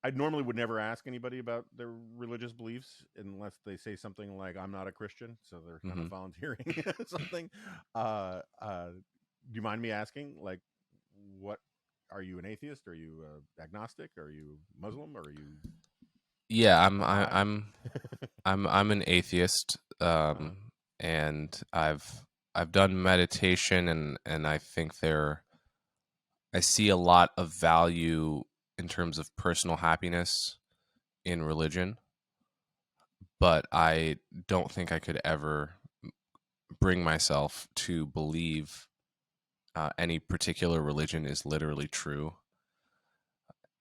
I normally would never ask anybody about their religious beliefs unless they say something like "I'm not a Christian," so they're kind of Mm-hmm. volunteering something. Do you mind me asking, like, what are you, an atheist? Are you agnostic? Are you Muslim? Or are you Yeah, Baha'i? I'm an atheist, Uh-huh. and I've done meditation, and I think I see a lot of value in terms of personal happiness in religion, but I don't think I could ever bring myself to believe any particular religion is literally true.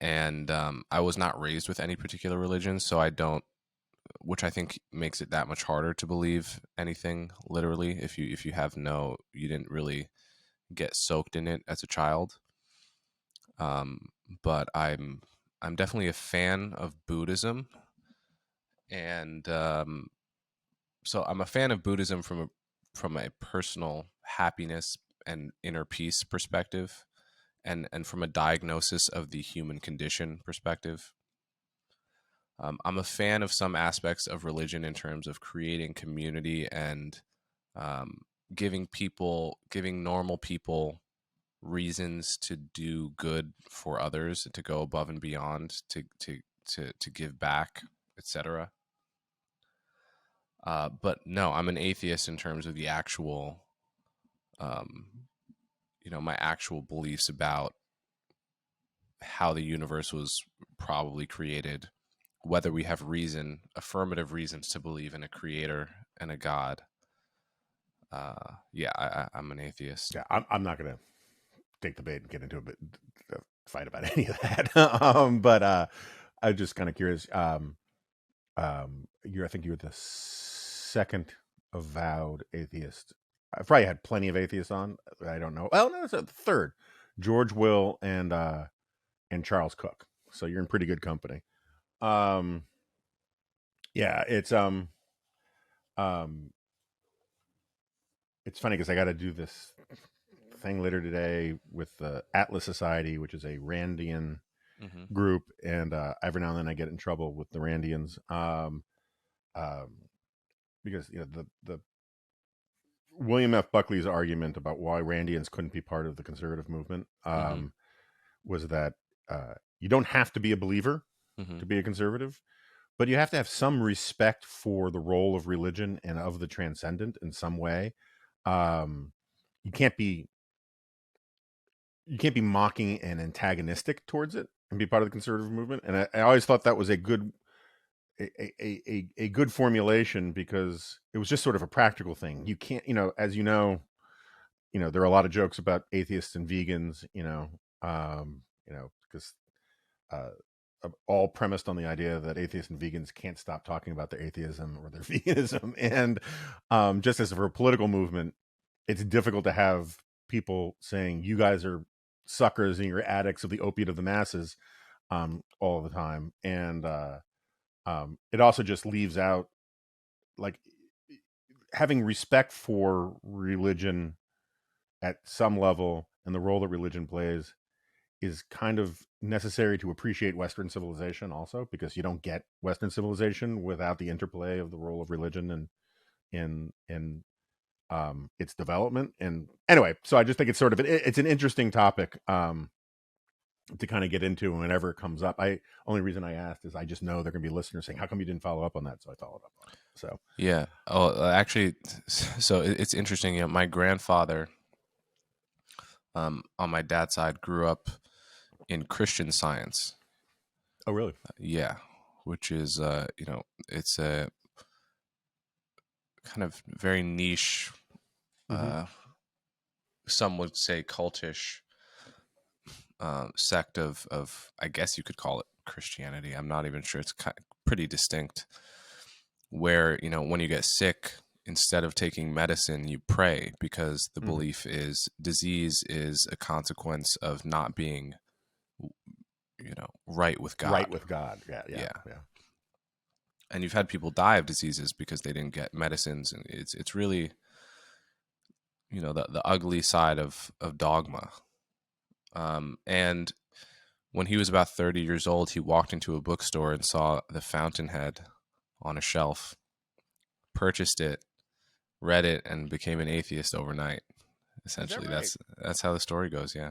And I was not raised with any particular religion, so I don't, which I think makes it that much harder to believe anything literally if you have you didn't really get soaked in it as a child. Um, but I'm definitely a fan of Buddhism, and so I'm a fan of Buddhism from a personal happiness and inner peace perspective, and from a diagnosis of the human condition perspective. I'm a fan of some aspects of religion in terms of creating community and um, giving normal people reasons to do good for others, to go above and beyond, to give back, etc. But no, I'm an atheist in terms of the actual, um, my actual beliefs about how the universe was probably created, whether we have affirmative reasons to believe in a creator and a God. Yeah, I'm an atheist. Yeah, I'm not gonna take the bait and get into a fight about any of that. But I'm just kind of curious. I think you're the second avowed atheist. I've probably had plenty of atheists on. I don't know. Well, no, it's a third. George Will and Charles Cook. So you're in pretty good company. Um, yeah, um, it's funny because I got to do this thing later today with the Atlas Society, which is a Randian Mm-hmm. group, and every now and then I get in trouble with the Randians, um, because the William F. Buckley's argument about why Randians couldn't be part of the conservative movement Mm-hmm. was that you don't have to be a believer Mm-hmm. to be a conservative, but you have to have some respect for the role of religion and of the transcendent in some way. Um, you can't be mocking and antagonistic towards it and be part of the conservative movement. And I always thought that was a good good formulation because it was just sort of a practical thing. You can't, as there are a lot of jokes about atheists and vegans, because uh, all premised on the idea that atheists and vegans can't stop talking about their atheism or their veganism. And just as for a political movement, it's difficult to have people saying you guys are suckers and you're addicts of the opiate of the masses all the time. And it also just leaves out, like, having respect for religion at some level and the role that religion plays is kind of necessary to appreciate Western civilization also, because you don't get Western civilization without the interplay of the role of religion and in its development. And anyway, so I just think it's sort of it's an interesting topic to kind of get into whenever it comes up. Only reason I asked is I just know there are going to be listeners saying, how come you didn't follow up on that? So I followed up on it. So Yeah. Oh, actually, so it's interesting. My grandfather, on my dad's side, grew up in Christian Science. oh really? Yeah, which is it's a kind of very niche, Mm-hmm. some would say cultish sect of I guess you could call it Christianity. I'm not even sure. It's pretty distinct. Where when you get sick, instead of taking medicine, you pray, because the Mm-hmm. belief is disease is a consequence of not being right with God. Right with God. Yeah. And you've had people die of diseases because they didn't get medicines, and it's really the ugly side of dogma. And when he was about 30 years old, he walked into a bookstore and saw The Fountainhead on a shelf, purchased it, read it, and became an atheist overnight. Is that Essentially, right? that's how the story goes. Yeah.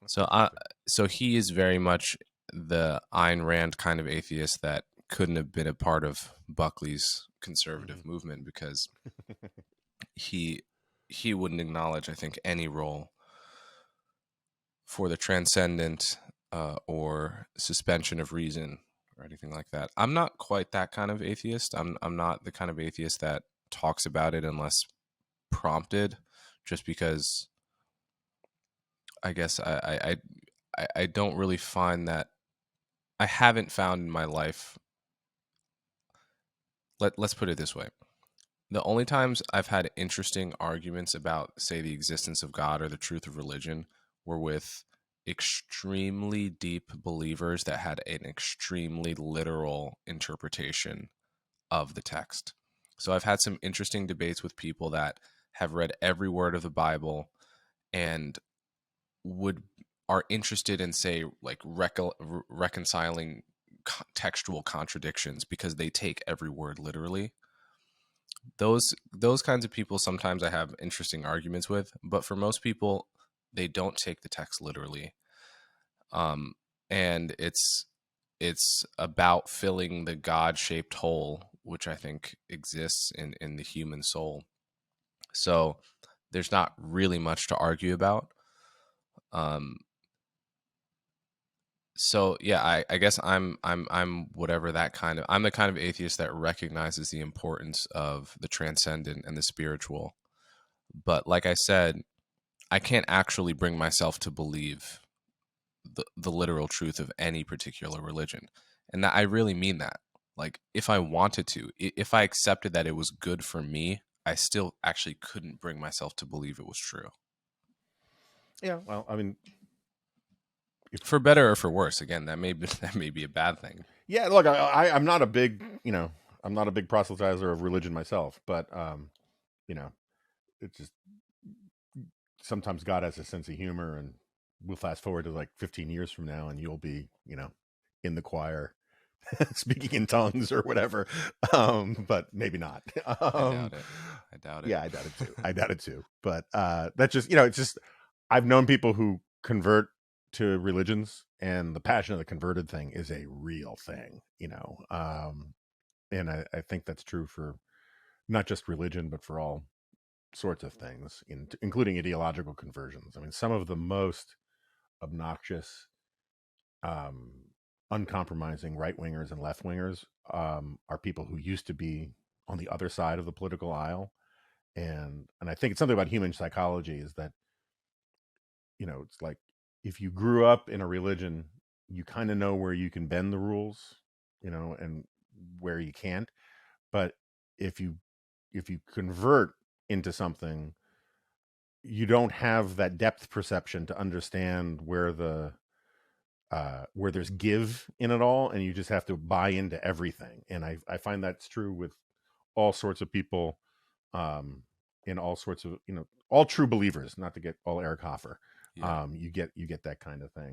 That's So interesting. so he is very much the Ayn Rand kind of atheist that couldn't have been a part of Buckley's conservative movement, because he he wouldn't acknowledge, I think, any role for the transcendent or suspension of reason or anything like that. I'm not quite that kind of atheist. I'm not the kind of atheist that talks about it unless prompted, just because I guess I don't really find that, I haven't found in my life. Let's put it this way. The only times I've had interesting arguments about, say, the existence of God or the truth of religion were with extremely deep believers that had an extremely literal interpretation of the text. So I've had some interesting debates with people that have read every word of the Bible and would are interested in, say, like reconciling textual contradictions because they take every word literally. Those kinds of people sometimes I have interesting arguments with, but for most people, they don't take the text literally. um and it's about filling the God-shaped hole which I think exists in the human soul. So there's not really much to argue about. um so yeah, I guess I'm whatever that kind of, I'm the kind of atheist that recognizes the importance of the transcendent and the spiritual. But like I said, I can't actually bring myself to believe the literal truth of any particular religion. And that, I really mean that. Like, if I wanted to, if I accepted that it was good for me, I still actually couldn't bring myself to believe it was true. Yeah. Well, I mean, if For better or for worse. Again, that may be, that may be a bad thing. yeah, look, I'm not a big, I'm not a big proselytizer of religion myself, but you know, it's just sometimes God has a sense of humor, and we'll fast forward to like 15 years from now, and you'll be, in the choir, speaking in tongues or whatever, but maybe not. I doubt it. I doubt it. Yeah, I doubt it too. I doubt it too. But that's just, it's just, I've known people who convert to religions, and the passion of the converted thing is a real thing, and I think that's true for not just religion, but for all sorts of things, including ideological conversions. I mean, some of the most obnoxious, um, uncompromising right wingers and left wingers are people who used to be on the other side of the political aisle, and I think it's something about human psychology is that it's like if you grew up in a religion, you kind of know where you can bend the rules, and where you can't. But if you convert into something, you don't have that depth perception to understand where there's give in it all, and you just have to buy into everything. And I find that's true with all sorts of people, in all sorts of all true believers. Not to get all Eric Hoffer, Yeah. you get that kind of thing.